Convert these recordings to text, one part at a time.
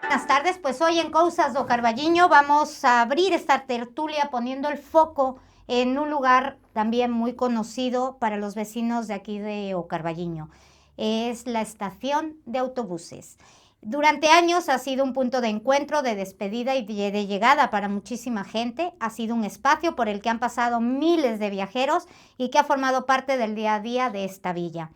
Buenas tardes, pues hoy en Cousas do Carballiño vamos a abrir esta tertulia poniendo el foco en un lugar también muy conocido para los vecinos de aquí de O Carballiño. Es la estación de autobuses. Durante años ha sido un punto de encuentro, de despedida y de llegada para muchísima gente. Ha sido un espacio por el que han pasado miles de viajeros y que ha formado parte del día a día de esta villa.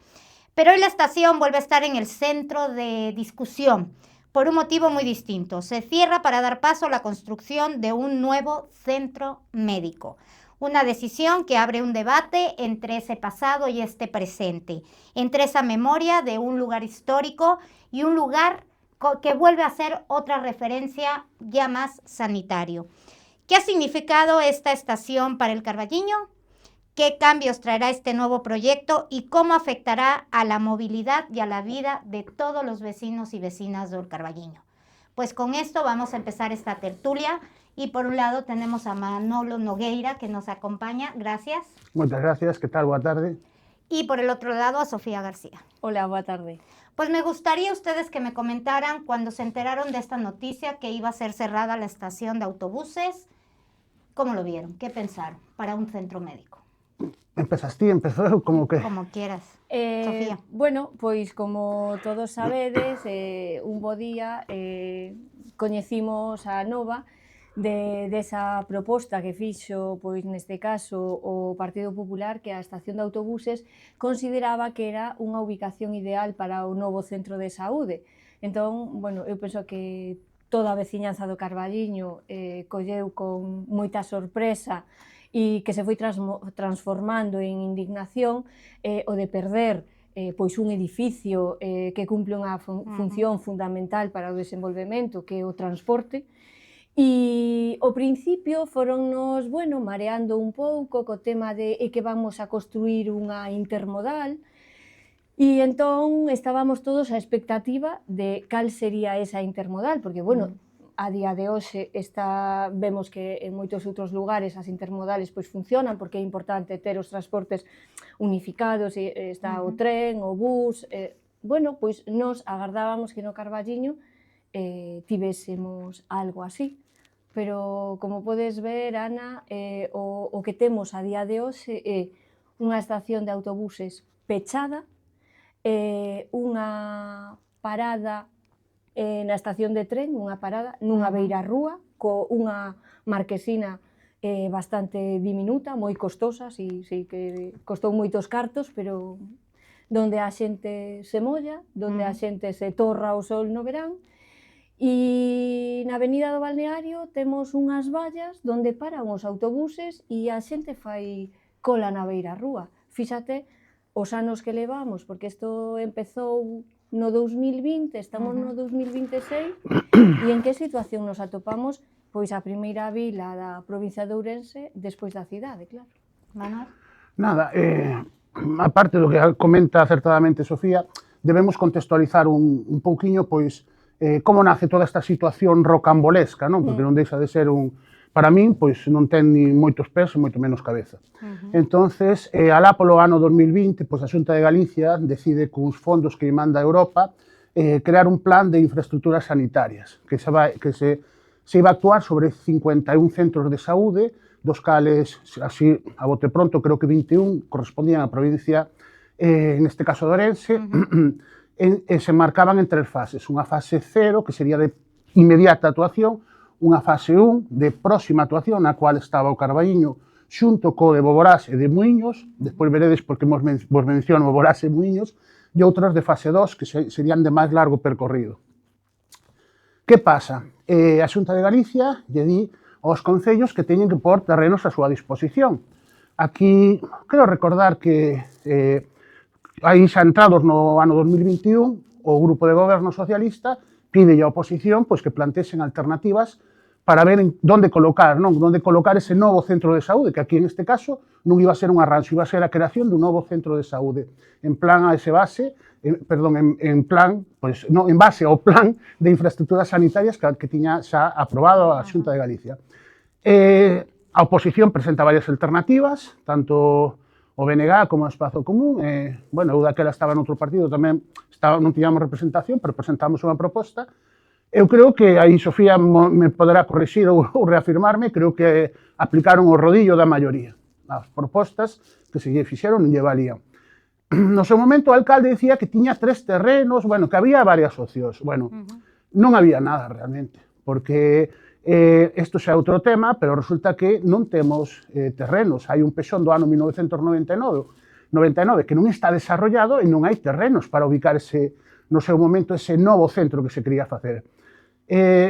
Pero hoy la estación vuelve a estar en el centro de discusión por un motivo muy distinto. Se cierra para dar paso a la construcción de un nuevo centro médico. Una decisión que abre un debate entre ese pasado y este presente, entre esa memoria de un lugar histórico y un lugar que vuelve a ser otra referencia ya más sanitario. ¿Qué ha significado esta estación para el Carballiño? ¿Qué cambios traerá este nuevo proyecto y cómo afectará a la movilidad y a la vida de todos los vecinos y vecinas del Carballiño? Pues con esto vamos a empezar esta tertulia y por un lado tenemos a Manolo Nogueira que nos acompaña. Gracias. Muchas gracias. ¿Qué tal? Buenas tardes. Y por el otro lado a Sofía García. Hola, buena tarde. Pues me gustaría ustedes que me comentaran cuando se enteraron de esta noticia que iba a ser cerrada la estación de autobuses. ¿Cómo lo vieron? ¿Qué pensaron para un centro médico? Empezaste, empezou como que... Como quieras, Sofía. Bueno, pois como todos sabedes, un bo día coñecimos a nova desa proposta que fixo, pois neste caso, o Partido Popular, que a estación de autobuses consideraba que era unha ubicación ideal para o novo centro de saúde. Entón, bueno, eu penso que toda a veciñanza do Carballiño colleu con moita sorpresa e que se foi transformando en indignación o de perder pois un edificio que cumple unha función fundamental para o desenvolvemento, que é o transporte. E ao principio foronnos, bueno, mareando un pouco co tema de que vamos a construir unha intermodal, e entón estábamos todos á expectativa de cal sería esa intermodal, porque, bueno, a día de hoxe vemos que en moitos outros lugares as intermodales pois funcionan porque é importante ter os transportes unificados, está o tren, o bus, bueno, pois nos agardábamos que no Carballiño tivésemos algo así, pero como podes ver, Ana, o que temos a día de hoxe é unha estación de autobuses pechada, unha parada na estación de tren, unha parada nunha beirarrúa, co unha marquesina bastante diminuta, moi costosa, si que costou moitos cartos, pero donde a xente se molla, donde a xente se torra o sol no verán. E na avenida do Balneario temos unhas vallas donde paran os autobuses e a xente fai cola na beirarrúa. Fíxate os anos que levamos, porque isto empezou no 2020, estamos no 2026, e en que situación nos atopamos? Pois a primeira vila da provincia de Ourense despois da cidade, claro. Manuel? Nada, aparte do que comenta acertadamente Sofía, debemos contextualizar un pouquiño, pois, como nace toda esta situación rocambolesca, non? Porque non deixa de ser para min, pois non ten ni moitos pés e moito menos cabeza. Entonces, alá polo ano 2020, pois a Xunta de Galicia decide cuns fondos que manda a Europa crear un plan de infraestructuras sanitarias que se iba a actuar sobre 51 centros de saúde, dos cales, así, a bote pronto, creo que 21 correspondían á provincia, neste caso de Ourense, e se marcaban en 3 fases. Unha fase 0, que sería de inmediata actuación, unha fase 1 de próxima actuación, na cual estaba o Carballiño xunto co de Boborás e de Muiños, despois veredes porque vos menciono Boborás e Muiños, e outras de fase 2 que serían de máis largo percorrido. Que pasa? A Xunta de Galicia lle di aos concellos que teñen que pôr terrenos a súa disposición. Aquí, quero recordar que aí xa entrados no ano 2021, o Grupo de Goberno Socialista pide a oposición pois, que plantexen alternativas para ver onde colocar, onde colocar ese novo centro de saúde, que aquí, en este caso, non iba a ser un arranxo, iba a ser a creación dun novo centro de saúde, en plan a ese base, en base ao plan de infraestructuras sanitarias que tiña xa aprobado a Xunta de Galicia. A oposición presenta varias alternativas, tanto o BNG como o Espazo Común. Bueno, eu daquela estaba noutro partido, tamén non tiñamos representación, pero presentamos unha proposta. Eu creo que aí Sofía me poderá corrixir ou reafirmarme, creo que aplicaron o rodillo da maioría. As propostas que se lle fixeron non lle valían. No seu momento o alcalde dicía que tiña 3 terrenos, bueno, que había varias opcións. Bueno, non había nada realmente, porque isto xa é outro tema, pero resulta que non temos terrenos. Hai un pexón do ano 1999 que non está desarrollado e non hai terrenos para ubicar no seu momento ese novo centro que se quería facer.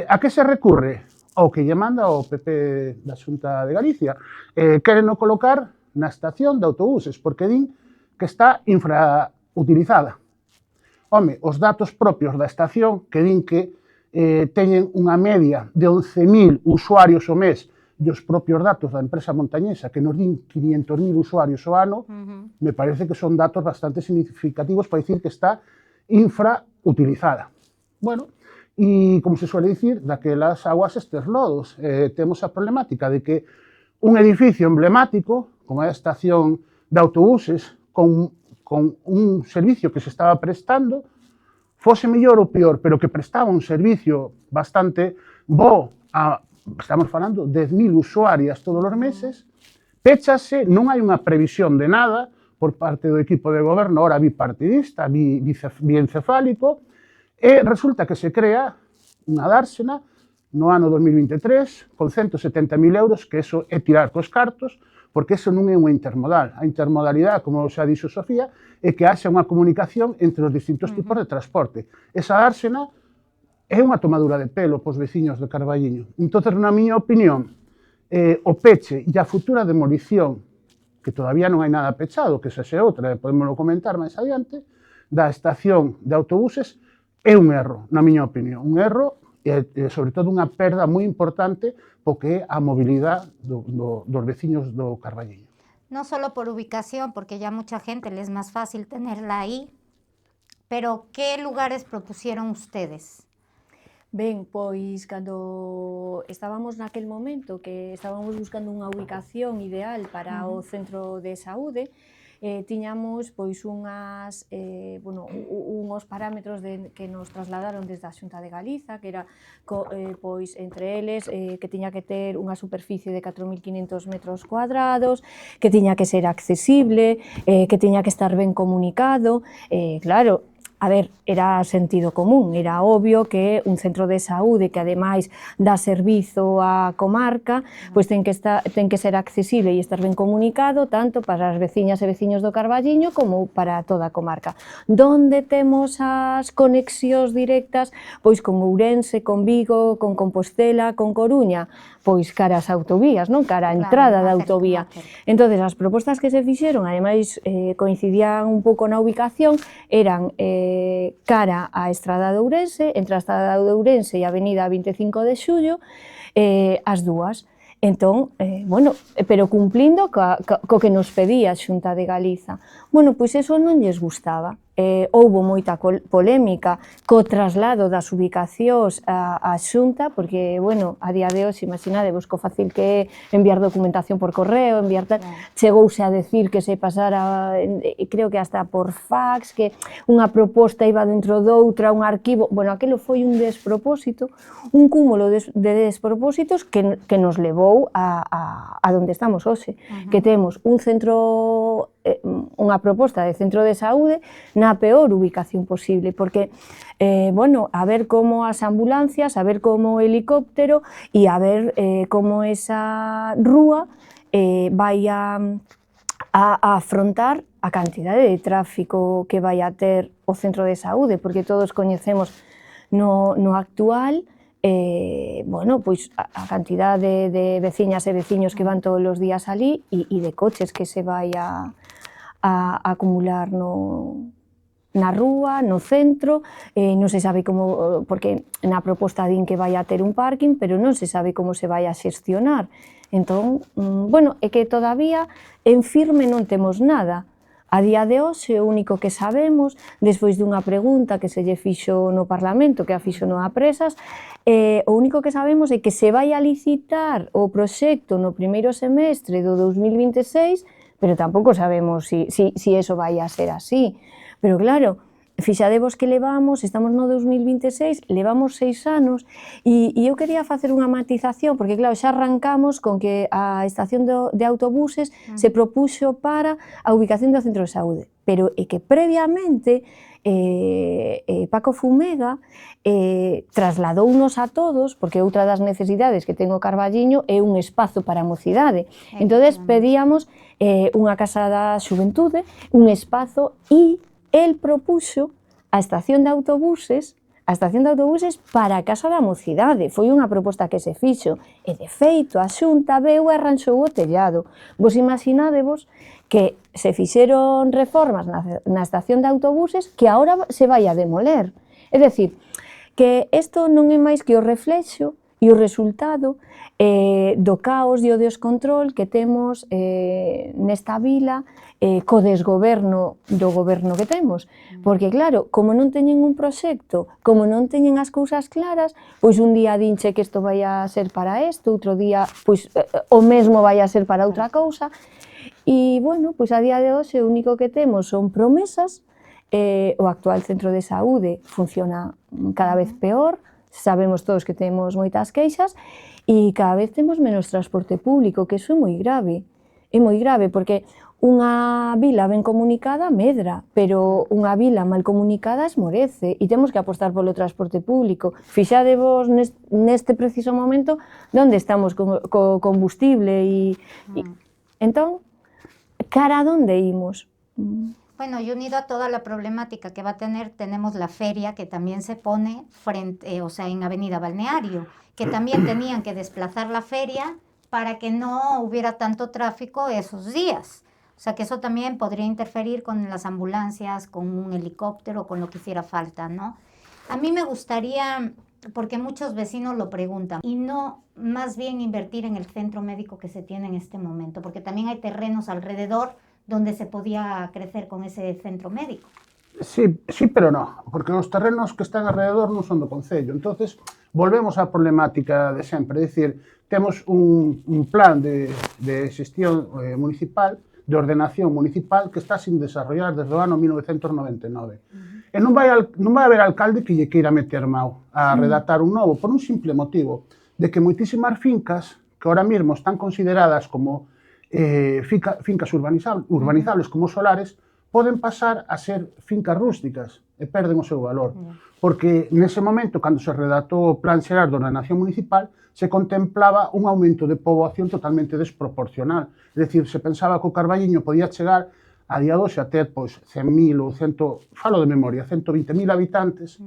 A que se recurre? Ao que lle manda o PP da Xunta de Galicia. Queren o colocar na estación de autobuses, porque din que está infrautilizada. Home, os datos propios da estación que din que teñen unha media de 11.000 usuarios ao mes e os propios datos da empresa montañesa que nos din 500.000 usuarios ao ano, me parece que son datos bastante significativos para dicir que está infrautilizada. Bueno, e, como se suele dicir, daquelas aguas estes lodos. Temos a problemática de que un edificio emblemático, como é a estación de autobuses, con un servicio que se estaba prestando, fose mellor ou peor, pero que prestaba un servicio bastante bo estamos falando de 10.000 usuarias todos os meses, péchase, non hai unha previsión de nada por parte do equipo de goberno, ora bipartidista, biencefálico, e resulta que se crea unha dársena no ano 2023 con 170.000 euros, que eso é tirar cos cartos, porque eso non é unha intermodal. A intermodalidade, como xa dixo Sofía, é que haxa unha comunicación entre os distintos tipos de transporte. Esa dársena é unha tomadura de pelo pos veciños de Carballiño. Entón, na miña opinión, o peche e a futura demolición, que todavía non hai nada pechado, que xa xe outra, podemos comentar máis adiante, da estación de autobuses, é un erro, na miña opinión. Un erro e, sobre todo, unha perda moi importante porque é a mobilidade dos veciños do Carballiño. No solo por ubicación, porque ya mucha gente les es más fácil tenerla ahí, pero ¿qué lugares propusieron ustedes? Ben, pois, cando estábamos naquel momento que estábamos buscando unha ubicación ideal para o centro de saúde, tiñamos pois unhos parámetros que nos trasladaron desde a Xunta de Galiza, que era pois entre eles que tiña que ter unha superficie de 4.500 metros cuadrados, que tiña que ser accesible, que tiña que estar ben comunicado, claro. A ver, era sentido común, era obvio que un centro de saúde que ademais dá servizo á comarca, pois ten que ser accesible e estar ben comunicado tanto para as veciñas e veciños do Carballiño como para toda a comarca. Donde temos as conexións directas, pois con Ourense, con Vigo, con Compostela, con Coruña, pois cara ás autovías, non? Cara á entrada da autovía. Entón, as propostas que se fixeron, ademais, coincidían un pouco na ubicación, eran cara á Estrada de Ourense, entre a Estrada de Ourense e a Avenida 25 de Xullo, as dúas. Entón, bueno, pero cumplindo co que nos pedía a Xunta de Galiza. Bueno, pois eso non lles gustaba. Houbo moita polémica co traslado das ubicacións á Xunta, porque, bueno, a día de hoxe, imaginadevos co fácil que é enviar documentación por correo, chegouse a decir que se pasara, creo que hasta por fax, que unha proposta iba dentro doutra, un arquivo, bueno, aquilo foi un despropósito, un cúmulo de despropósitos que nos levou a donde estamos hoxe, que temos un centro, unha proposta de centro de saúde na peor ubicación posible, porque, bueno, a ver como as ambulancias, a ver como o helicóptero e a ver como esa rúa vai a afrontar a cantidade de tráfico que vai a ter o centro de saúde, porque todos coñecemos no actual, bueno, pois a cantidade de veciñas e veciños que van todos os días ali e de coches que se vai a acumular na rúa, no centro, non se sabe como, porque na proposta din que vai a ter un parking, pero non se sabe como se vai a xestionar. Entón, bueno, é que todavía en firme non temos nada. A día de hoxe, o único que sabemos, despois dunha pregunta que se lle fixo no Parlamento, que a fixo no Apresas, o único que sabemos é que se vai a licitar o proxecto no primeiro semestre do 2026, pero tampouco sabemos si eso vai a ser así. Pero claro, fixadevos que estamos no 2026, levamos 6 anos, e eu quería facer unha matización, porque claro, xa arrancamos con que a estación de autobuses se propuxo para a ubicación do centro de saúde, pero é que previamente Paco Fumega trasladounos a todos, porque outra das necesidades que ten o Carballiño é un espazo para a mocidade. Entonces pedíamos unha casa da xuventude, un espazo, e el propuxo a estación de autobuses para a Casa da Mocidade. Foi unha proposta que se fixo, e de feito a Xunta veu e arranxou o tellado. Vos imaginádevos que se fixeron reformas na estación de autobuses que agora se vai a demoler. É dicir, que isto non é máis que o reflexo e o resultado do caos e o descontrol que temos nesta vila, co desgoberno do goberno que temos. Porque claro, como non teñen un proxecto, como non teñen as cousas claras, pois un día dinche que isto vai a ser para isto, outro día pois o mesmo vai a ser para outra cousa. E, bueno, pois a día de hoxe o único que temos son promesas. O actual centro de saúde funciona cada vez peor, sabemos todos que temos moitas queixas, e cada vez temos menos transporte público, que iso é moi grave. É moi grave, porque unha vila ben comunicada medra, pero unha vila mal comunicada esmorece, e temos que apostar polo transporte público. Fixadevos neste preciso momento onde estamos co combustible, e entón, cara a onde imos? Bueno, y unido a toda la problemática que va a tener, tenemos la feria que también se pone frente, o sea, en Avenida Balneario, que también tenían que desplazar la feria para que no hubiera tanto tráfico esos días. O sea, que eso también podría interferir con las ambulancias, con un helicóptero, con lo que hiciera falta, ¿no? A mí me gustaría, porque muchos vecinos lo preguntan, y no más bien invertir en el centro médico que se tiene en este momento, porque también hay terrenos alrededor donde se podía crecer con ese centro médico. Sí, pero no, porque os terrenos que están alrededor non son do Concello. Entonces, volvemos á problemática de sempre, é dicir, temos un plan de xestión municipal, de ordenación municipal, que está sin desarrollar desde o ano 1999. E non vai haber alcalde que lle queira meter mao a redactar un novo, por un simple motivo, de que moitísimas fincas que ahora mesmo están consideradas como fincas urbanizables como solares, poden pasar a ser fincas rústicas e perden o seu valor. Porque nese momento, cando se redactou o Plan Xeral de Ordenación Municipal, se contemplaba un aumento de poboación totalmente desproporcional. É dicir, se pensaba que o Carballiño podía chegar a día de hoxe a ter 100.000 ou 100, falo de memoria, 120.000 habitantes.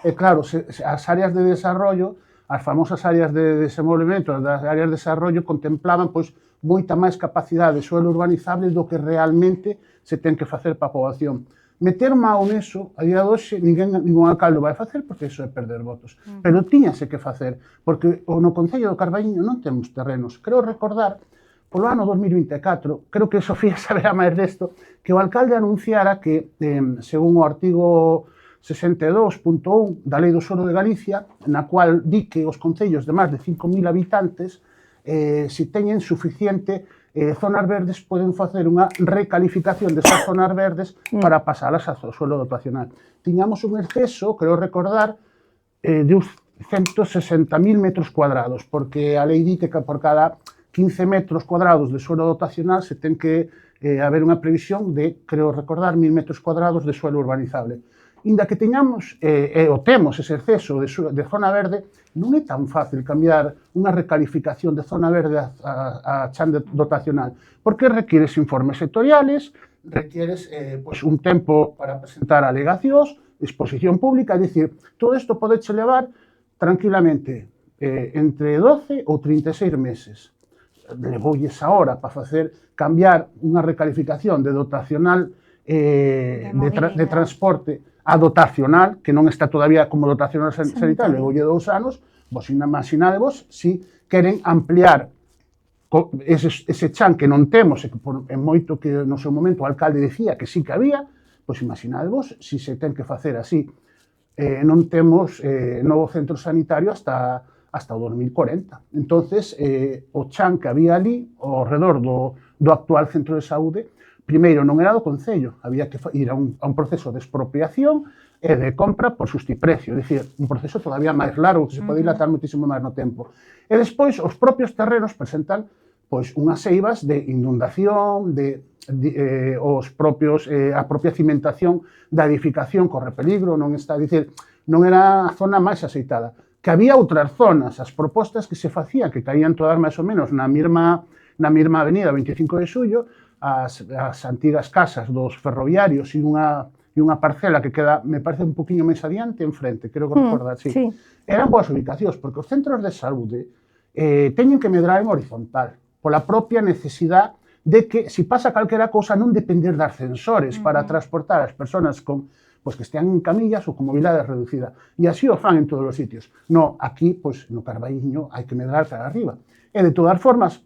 E claro, as áreas de desarrollo, as famosas áreas de desenvolvemento, as áreas de desarrollo contemplaban moita máis capacidade de suelo urbanizable do que realmente se ten que facer para a poboación. Meter mao neso, a día de hoxe, ningún alcalde vai facer, porque iso é perder votos. Pero tiñase que facer, porque no Concello do Carballiño non temos terrenos. Creo recordar, polo ano 2024, creo que Sofía saberá máis desto, que o alcalde anunciara que, según o artigo 62.1 da Lei do Suelo de Galicia, na cual di que os concellos de máis de 5.000 habitantes, se teñen suficiente zonas verdes, poden facer unha recalificación desas zonas verdes para pasalas ao suelo dotacional. Tiñamos un exceso, creo recordar, de uns 160.000 metros cuadrados, porque a lei di que por cada 15 metros cuadrados de suelo dotacional se ten que haber unha previsión de, creo recordar, 1.000 metros cuadrados de suelo urbanizable. Inda que teñamos o temos ese exceso de zona verde, non é tan fácil cambiar unha recalificación de zona verde a chan dotacional, porque requires informes sectoriales, requires un tempo para presentar alegacións, exposición pública, é dicir, todo isto podeche levar tranquilamente entre 12 ou 36 meses. Levoulles ahora para facer cambiar unha recalificación de dotacional de transporte a dotacional, que non está todavía como dotacional sanitaria, levoulle 2 anos, vos imaginadevos si queren ampliar ese chan que non temos, e que en moito que no seu momento o alcalde decía que sí que había, pois imaginadevos se se ten que facer así. Non temos novo centro sanitario hasta o 2040. Entonces, o chan que había ali, ao redor do actual centro de saúde, primeiro non era do Concello, había que ir a un proceso de expropiación e de compra por xustiprecio, é dicir, un proceso todavía máis largo, que se pode dilatar muitísimo máis no tempo. E despois, os propios terrenos presentan pois unhas eivas de inundación, os propios, a propia cimentación da edificación corre peligro, non está, dicir, non era a zona máis aceitada. Que había outras zonas, as propostas que se facían, que caían todas máis ou menos na mesma avenida 25 de Xullo, as antigas casas dos ferroviarios e unha parcela que queda, me parece, un poquinho máis adiante, enfrente, creo que recordar, sí. Eran boas ubicacións, porque os centros de saúde teñen que medrar en horizontal, pola propia necesidade de que, se pasa calquera cousa, non depender de ascensores para transportar as persoas que estean en camillas ou con mobilidade reducida. E así o fan en todos os sitios. No, aquí, no Carballiño, hai que medrar para arriba. E, de todas formas,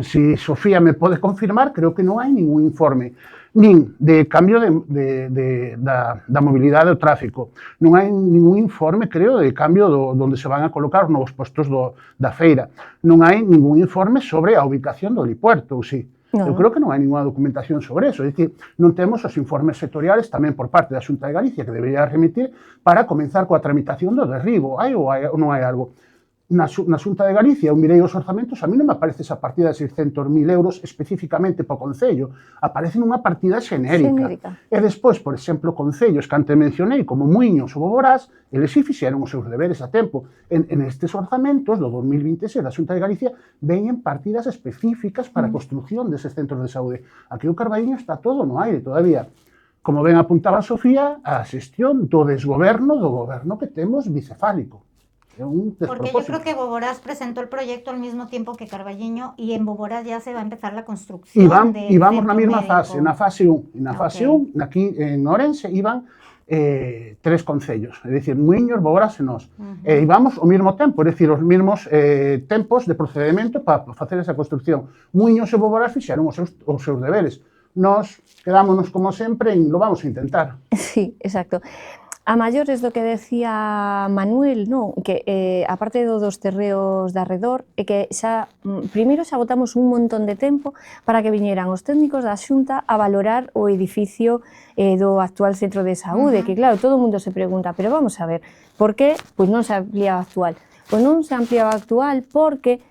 se Sofía me pode confirmar, creo que non hai ningún informe nin de cambio da mobilidade do tráfico, non hai ningún informe, creo, de cambio onde se van a colocar os novos postos da feira, non hai ningún informe sobre a ubicación do helipuerto, ou si. Eu creo que non hai ninguna documentación sobre eso, é dicir, non temos os informes sectoriales tamén por parte da Xunta de Galicia que debería remitir para comenzar coa tramitación do derribo. Hai ou non hai algo? Na Xunta de Galicia, eu mirei os orzamentos, a mí non me aparece esa partida de 600.000 euros especificamente para o Concello, aparece nunha partida xenérica. E despois, por exemplo, concellos que antes mencionei, como Muiños ou Boborás, eles sí fixeron os seus deberes a tempo. En estes orzamentos do 2026 da Xunta de Galicia veñen partidas específicas para a construción deses centros de saúde. Aquí o Carballiño está todo no aire todavía. Como ben apuntaba Sofía, a xestión do desgoberno do goberno que temos bicefálico. Porque yo creo que Boborás presentó el proyecto al mismo tiempo que Carballiño y en Boborás ya se va a empezar la construcción y vamos na mesma fase, na fase 1. Na fase 1, aquí en Ourense, iban 3 concellos, é dicir, Muiños, Boborás e nós. E íbamos ao mesmo tempo, é dicir, os mesmos tempos de procedimento para facer esa construcción. Muiños e Boborás fixeron os seus deberes. Nós quedámonos, como sempre, en lo vamos a intentar. Sí, exacto. A maiores do que decía Manuel, non? Que aparte dos terreos de arredor, é que primeiro xa botamos un montón de tempo para que viñeran os técnicos da Xunta a valorar o edificio do actual centro de saúde, que claro, todo o mundo se pregunta, pero vamos a ver, por que pois non se ampliaba actual? Pois non se ampliaba actual porque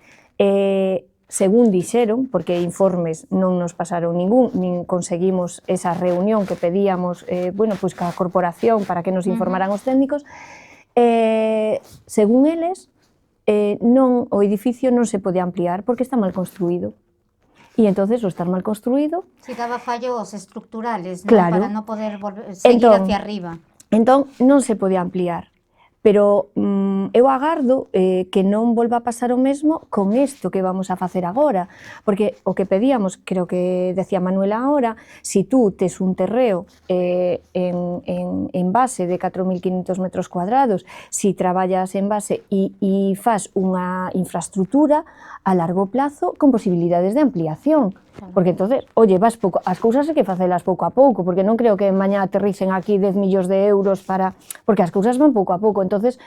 según dixeron, porque informes non nos pasaron ningún, nin conseguimos esa reunión que pedíamos, pois ca corporación para que nos informaran os técnicos, según eles, o edificio non se pode ampliar porque está mal construído. E entonces, o estar mal construído... Si daba fallos estructurales, claro, para non poder seguir hacia arriba. Entón, non se pode ampliar. Pero eu agardo que non volva a pasar o mesmo con isto que vamos a facer agora, porque o que pedíamos, creo que decía Manuela ahora, si tú tes un terreo en base de 4.500 metros cuadrados, si traballas en base e fas unha infraestructura a largo plazo con posibilidades de ampliación. Porque entonces, oye, vas pouco, as cousas hai que facelas pouco a pouco, porque non creo que mañá aterricen aquí 10 millóns de euros para... Porque as cousas van pouco a pouco, entonces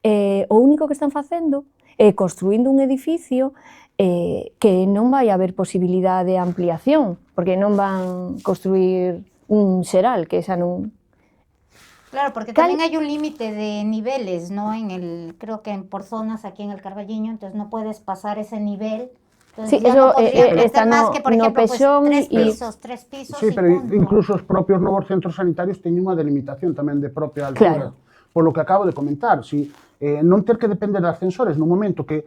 o único que están facendo é construindo un edificio que non vai haber posibilidade de ampliación, porque non van construir un xeral, que esa non... Claro, porque también hay un límite de niveles, ¿no? Creo que por zonas aquí en el Carballiño, entonces no puedes pasar ese nivel. Entonces, sí, eso está no Pexón e... Tres pisos sí, pero incluso os propios novos centros sanitarios teñen unha delimitación tamén de propia altura. Claro. Por lo que acabo de comentar, si non ter que depender de ascensores no momento que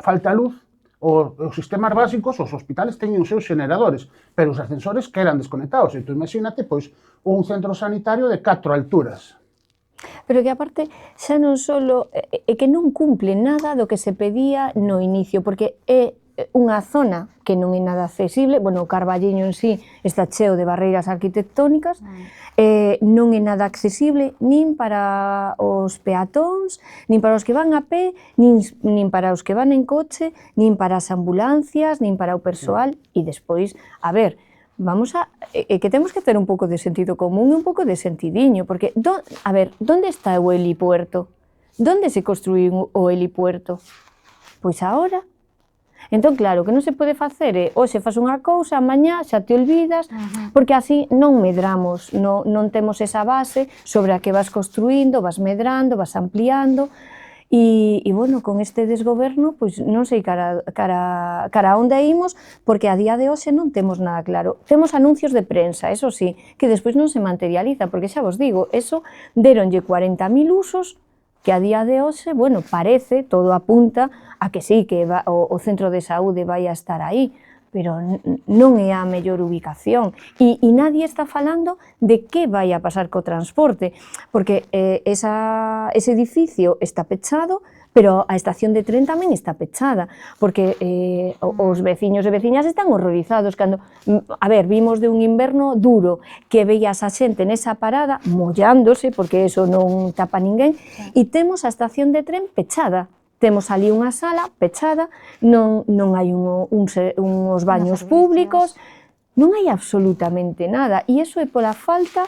falta luz, os sistemas básicos, os hospitales teñen os seus generadores, pero os ascensores quedan desconectados. Entón, imagínate, pois, un centro sanitario de 4 alturas. Pero que aparte xa non só é que non cumple nada do que se pedía no inicio, porque unha zona que non é nada accesible, bueno, o Carballiño en sí está cheo de barreiras arquitectónicas, non é nada accesible nin para os peatóns, nin para os que van a pé, nin para os que van en coche, nin para as ambulancias, nin para o persoal, e despois, a ver, vamos a... que temos que ter un pouco de sentido común e un pouco de sentidiño, porque, a ver, onde está o helipuerto? Onde se construiu o helipuerto? Pois agora. Entón, claro, que non se pode facer é, hoxe faz unha cousa, mañá xa te olvidas, porque así non medramos, non temos esa base sobre a que vas construindo, vas medrando, vas ampliando, e bueno, con este desgoberno, pois non sei cara a onde imos, porque a día de hoxe non temos nada claro. Temos anuncios de prensa, eso sí, que despois non se materializa, porque xa vos digo, eso deronlle 40.000 usos, que a día de hoxe, bueno, parece, todo apunta a que sí, que o centro de saúde vai a estar aí, pero non é a mellor ubicación. E nadie está falando de que vai a pasar co transporte, porque ese edificio está pechado, pero a estación de tren tamén está pechada, porque os veciños e veciñas están horrorizados cando, a ver, vimos de un inverno duro, que veías a xente nesa parada mollándose, porque eso non tapa ninguén, e temos a estación de tren pechada. Temos ali unha sala pechada, non hai uns baños públicos, non hai absolutamente nada, e iso é pola falta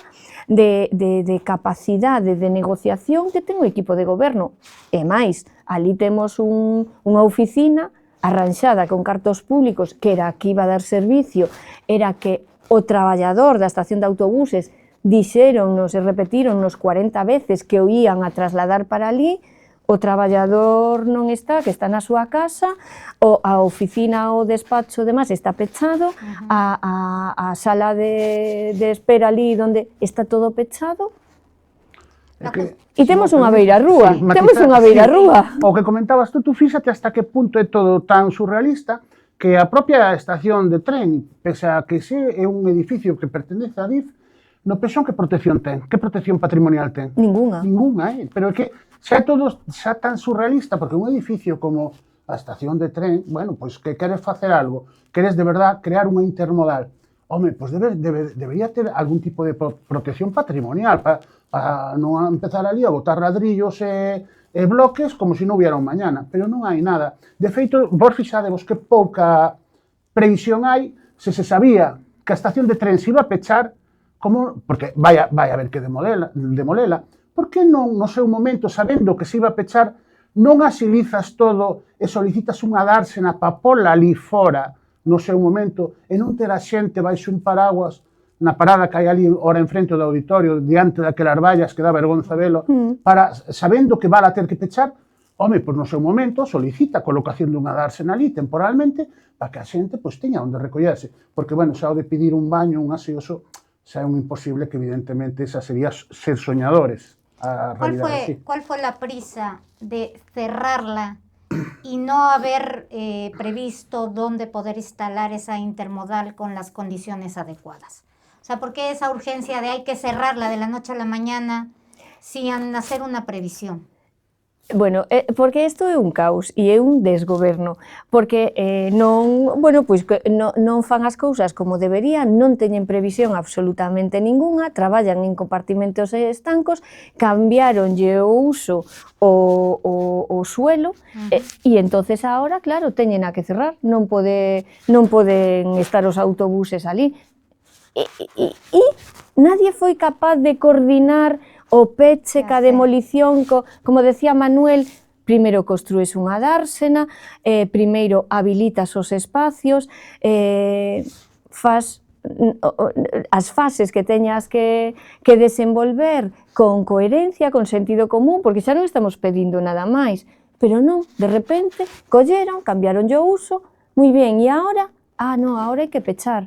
de capacidade de negociación que ten o equipo de goberno. E máis, ali temos unha oficina arranxada con cartos públicos que era que iba a dar servicio, era que o traballador da estación de autobuses dixéronnos e repetíronnos 40 veces que o ían a trasladar para ali, o traballador non está, que está na súa casa, a oficina, o despacho, demais, está pechado, a sala de espera ali, onde está todo pechado, e temos unha beirarrúa, temos unha beirarrúa. O que comentabas tú fíxate hasta que punto é todo tan surrealista que a propia estación de tren, pese a que é un edificio que pertenece a DIF, no pensión que protección ten? Que protección patrimonial ten? Ninguna. Ninguna, pero é que xa é todo xa tan surrealista, porque un edificio como a estación de tren, bueno, pois que queres facer algo, queres de verdad crear unha intermodal, home, pois debería ter algún tipo de protección patrimonial para non empezar ali a botar ladrillos e bloques como se non hubiera un mañana, pero non hai nada. De feito, vos fixadevos que pouca previsión hai se sabía que a estación de tren se iba a pechar, porque vai a haber que demolela, por que non, no seu momento, sabendo que se iba a pechar, non agilizas todo e solicitas unha dársena para pola ali fora no seu momento e non ter a xente baixo un paraguas na parada que hai ali ora enfrente do auditorio, diante daquelas vallas que dá vergonza velo, para, sabendo que vala ter que pechar, home, pois no seu momento solicita a colocación dunha dársena ali temporalmente para que a xente pois teña onde recollerse, porque, bueno, xa o de pedir un baño, un aseoso, xa é un imposible que evidentemente esa sería ser soñadores. ¿Cuál fue la prisa de cerrarla y no haber previsto dónde poder instalar esa intermodal con las condiciones adecuadas? O sea, ¿por qué esa urgencia de hay que cerrarla de la noche a la mañana sin hacer una previsión? Bueno, porque isto é un caos e é un desgoberno, porque non fan as cousas como deberían, non teñen previsión absolutamente ningunha, traballan en compartimentos estancos, cambiaronlle o uso o suelo, e entonces agora, claro, teñen a que cerrar, non poden estar os autobuses ali, e nadie foi capaz de coordinar o peche, ca demolición, como decía Manuel, primeiro construes unha dársena, primeiro habilitas os espacios, fas as fases que teñas que desenvolver con coherencia, con sentido común, porque xa non estamos pedindo nada máis, pero non, de repente, colleron, cambiaron o uso, moi ben, e agora? Ah, non, agora hai que pechar.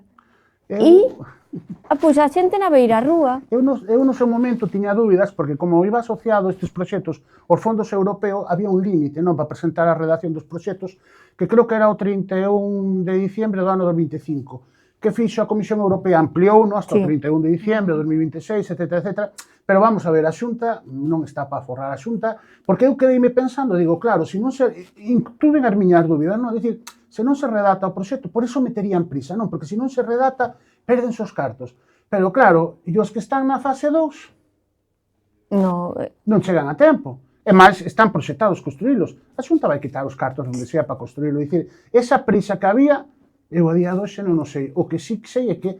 Pois a xente na beirarrúa. Eu no seu momento tiña dúbidas, porque como iba asociado a estes proxectos aos fondos europeos, había un límite, non, para presentar a redacción dos proxectos, que creo que era o 31 de diciembre do ano 2025, que fixo a Comisión Europea, ampliou hasta o 31 de diciembre de 2026, etc. Pero vamos a ver, a Xunta non está para forrar a Xunta, porque eu quedeime pensando, digo, claro, se non se incluyen as miñas dúbidas, non? Dicir, se non se redata o proxecto, por iso meterían prisa, non? Porque se non se redata, perdense os cartos. Pero claro, e os que están na fase 2 non chegan a tempo. E máis, están proxectados construílos. A Xunta vai quitar os cartos onde sea para construílo. Dicir, esa prisa que había, eu a día de hoxe non o sei. O que sí que sei é que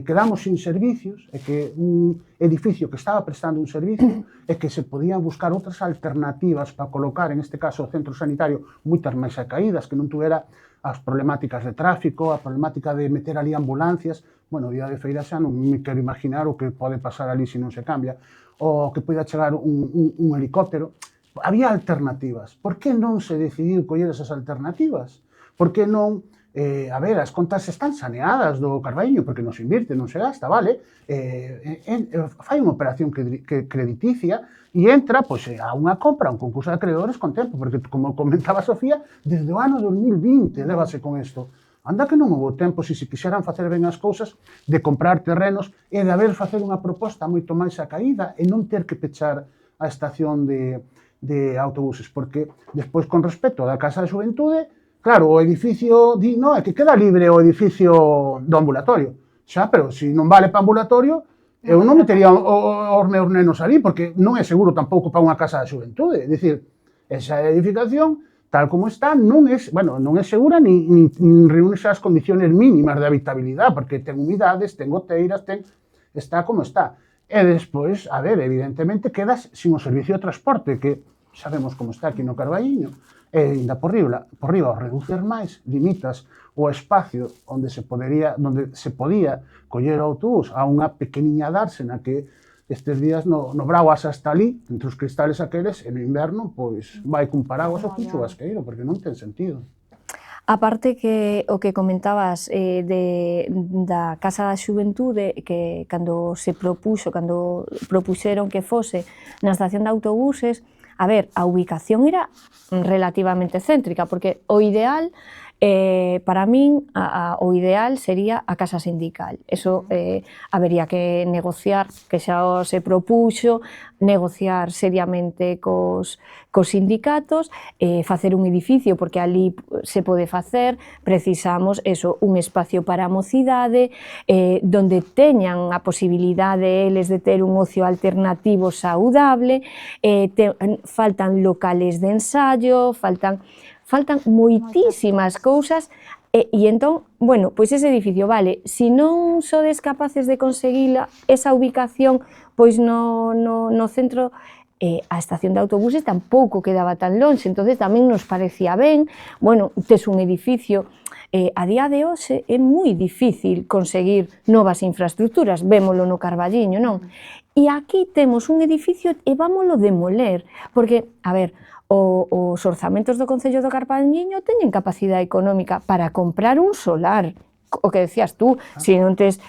quedamos sin servicios, e que un edificio que estaba prestando un servicio e que se podían buscar outras alternativas para colocar, en este caso, o centro sanitario moitas máis caídas, que non tuvera as problemáticas de tráfico, a problemática de meter ali ambulancias. Bueno, o día de feira xa non me quero imaginar o que pode pasar ali se non se cambia, o que poida chegar un helicóptero. Había alternativas. Por que non se decidiu coller esas alternativas? Por que non a ver, as contas están saneadas do Carballiño, porque non se invirte, non se gasta, vale? Fai unha operación crediticia e entra a unha compra, un concurso de acreedores con tempo, porque, como comentaba Sofía, desde o ano 2020 lévase con isto. Anda que non houve tempo, se quixeran facer ben as cousas, de comprar terrenos e de haber facer unha proposta moito máis acaída e non ter que pechar a estación de autobuses, porque despois, con respecto da Casa de Xuventude, claro, o edificio di, no, é que queda libre o edificio do ambulatorio. Xa, pero se non vale para ambulatorio, eu non metería os meus nenos ali, porque non é seguro tampouco para unha casa de xuventude. É dicir, esa edificación, tal como está, non é segura nin reúne as condiciones mínimas de habitabilidade, porque ten humidades, ten goteiras, está como está. E despois, a ver, evidentemente, quedas sin o servicio de transporte, que sabemos como está aquí no Carballiño. E ainda por riba, ao reducir máis, limitas o espacio onde se podía coller o autobús a unha pequeniña dársena que estes días no Braguas hasta ali, entre os cristales aqueles, e no inverno, pois, vai cun paraguas ou cun chubasqueiro, porque non ten sentido. Aparte que o que comentabas da Casa da Xuventude, que cando propuxeron que fose na estación de autobuses, a ver, a ubicación era relativamente céntrica, porque o ideal, para min, o ideal sería a casa sindical. Eso habería que negociar, que xa se propuxo, negociar seriamente cos sindicatos, facer un edificio, porque ali se pode facer, precisamos un espacio para a mocidade, donde teñan a posibilidade eles de ter un ocio alternativo saudable, faltan locales de ensayo, faltan moitísimas cousas, e entón, bueno, pois ese edificio, vale, se non sodes capaces de conseguir esa ubicación pois no centro, a estación de autobuses tampouco quedaba tan lonxe, entonces tamén nos parecía ben, bueno, tes un edificio, a día de hoxe é moi difícil conseguir novas infraestructuras, vémolo no Carballiño, non? E aquí temos un edificio e vámolo demoler, porque, a ver, os orzamentos do Concello do Carballiño teñen capacidade económica para comprar un solar, o que decías tú, se non tes,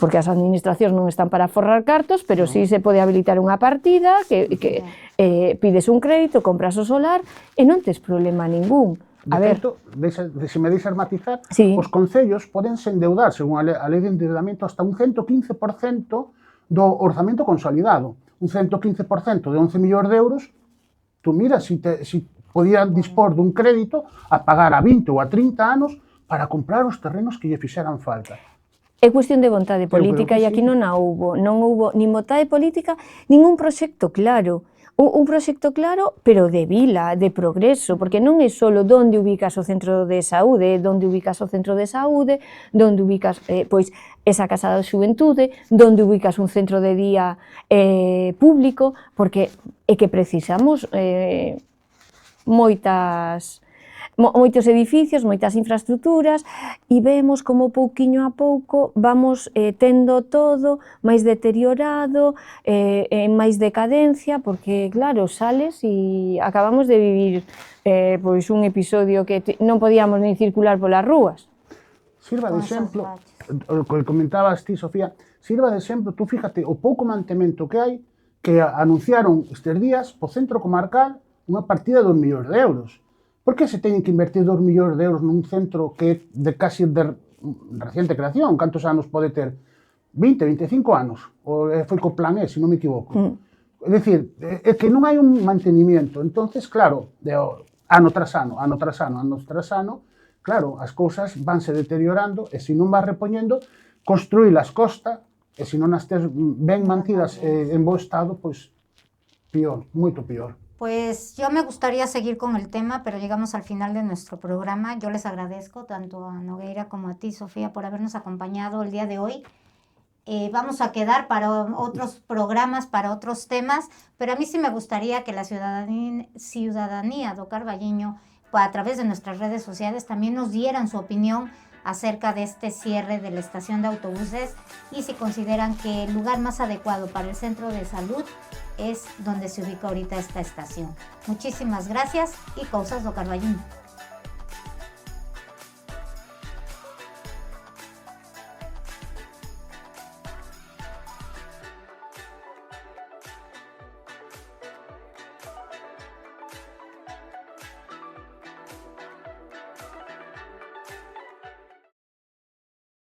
porque as administracións non están para forrar cartos, pero sí se pode habilitar unha partida, que pides un crédito, compras o solar e non tes problema ningún. De feito, se me deixas matizar, os concellos podense endeudar, según a lei de endeudamento, hasta un 115% do orzamento consolidado. Un 115% de 11 millóns de euros, tú mira si podían dispor dun crédito a pagar a 20 ou a 30 anos para comprar os terrenos que lle fixeran falta. É cuestión de vontade política e aquí non houbo nin vontade política, nin un proxecto claro. Un proxecto claro, pero de vila, de progreso, porque non é só onde ubicas o centro de saúde, onde ubicas o centro de saúde, onde ubicas pois esa casa da xuventude, onde ubicas un centro de día público, porque é que precisamos moitos edificios, moitas infraestructuras, e vemos como pouquiño a pouco vamos tendo todo máis deteriorado, en máis decadencia, porque claro, sales e acabamos de vivir pois un episodio que non podíamos nin circular polas rúas. Sirva de exemplo, o que comentabas ti, Sofía, sirva de exemplo, tú fíjate, o pouco mantemento que hai, que anunciaron estes días po centro comarcal unha partida de 2 millóns de euros. Por que se teñen que invertir 2 millóns de euros nun centro que é de casi de reciente creación? Cantos anos pode ter? 20, 25 anos? Foi co plan E, se non me equivoco. É dicir, é que non hai un mantenimiento. Entonces, claro, ano tras ano, claro, as cousas vanse deteriorando e se non vas repoñendo, construílas costa e se non as tes ben mantidas en bo estado, pois peor, moito peor. Pues yo me gustaría seguir con el tema, pero llegamos al final de nuestro programa. Yo les agradezco tanto a Nogueira como a ti, Sofía, por habernos acompañado el día de hoy. Vamos a quedar para otros programas, para otros temas, pero a mí sí me gustaría que la ciudadanía do Carballiño, a través de nuestras redes sociales, también nos dieran su opinión acerca de este cierre de la estación de autobuses y si consideran que el lugar más adecuado para el centro de salud es donde se ubica ahorita esta estación. Muchísimas gracias y Cousas do Carballiño.